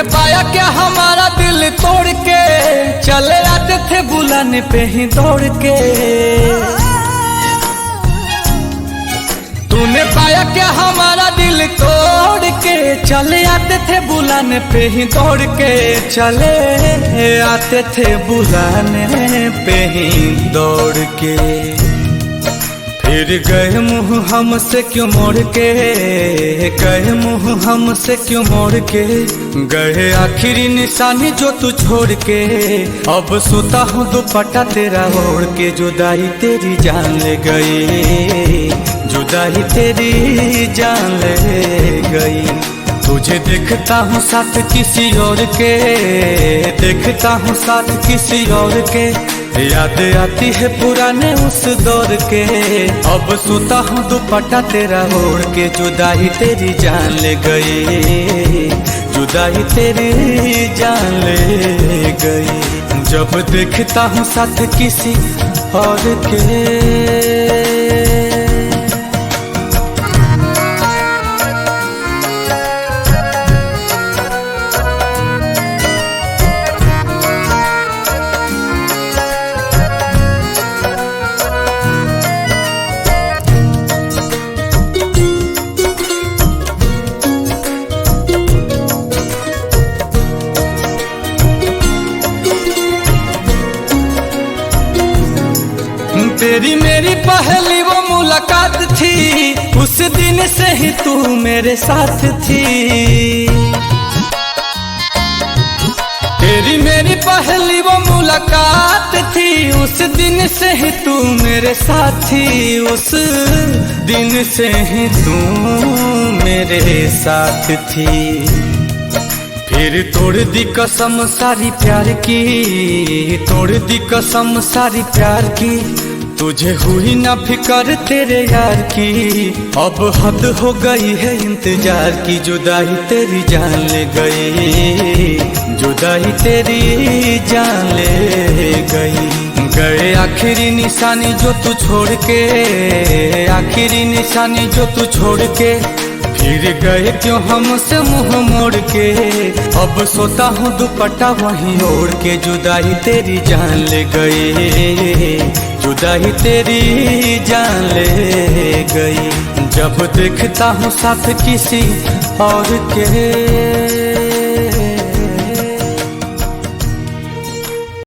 पाया क्या हमारा दिल तोड़ के, चले आते थे बुलाने पे ही दौड़ के। तूने पाया क्या हमारा दिल तोड़ के, चले आते थे बुलाने पे ही दौड़ के। चले आते थे बुलाने पे ही दौड़ के। फिर गए मुँह हमसे क्यों मोड़ के, गए मुँह हमसे क्यों मोड़ के। गए आखिरी निशानी जो तू छोड़ के। अब सोता हूँ दुपट्टा तेरा ओढ़ के। जुदाई तेरी जान ले गई, जुदाई तेरी जान ले गई। तुझे देखता हूँ साथ किसी और के, देखता हूँ साथ किसी और के। याद आती है पुराने उस दौर के। अब सोता हूँ दुपट्टा तेरा ओढ़ के। जुदाई तेरी जान ले गई, जुदाई तेरी जान ले गई। जब देखता हूँ साथ किसी और के। तेरी मेरी पहली वो मुलाकात थी, उस दिन से ही तू मेरे साथ थी। तेरी मेरी पहली वो मुलाकात थी, उस दिन से ही तू मेरे साथ थी। उस दिन से ही तू मेरे साथ थी। फिर तोड़ दी कसम सारी प्यार की, तोड़ दी कसम सारी प्यार की। तुझे हुई ना फिकर तेरे यार की। अब हद हो गई है इंतजार की। जुदाई तेरी जान ले गई, जुदाई तेरी जान ले गई। गए आखिरी निशानी जो तू छोड़ के, आखिरी निशानी जो तू छोड़ के। फिर गए क्यों हमसे मुंह मोड़ के। अब सोता हूँ दुपट्टा वहीं ओढ़ के। जुदाई तेरी जान ले गई, जुदाई तेरी जान ले गई। जब देखता हूँ साथ किसी और के।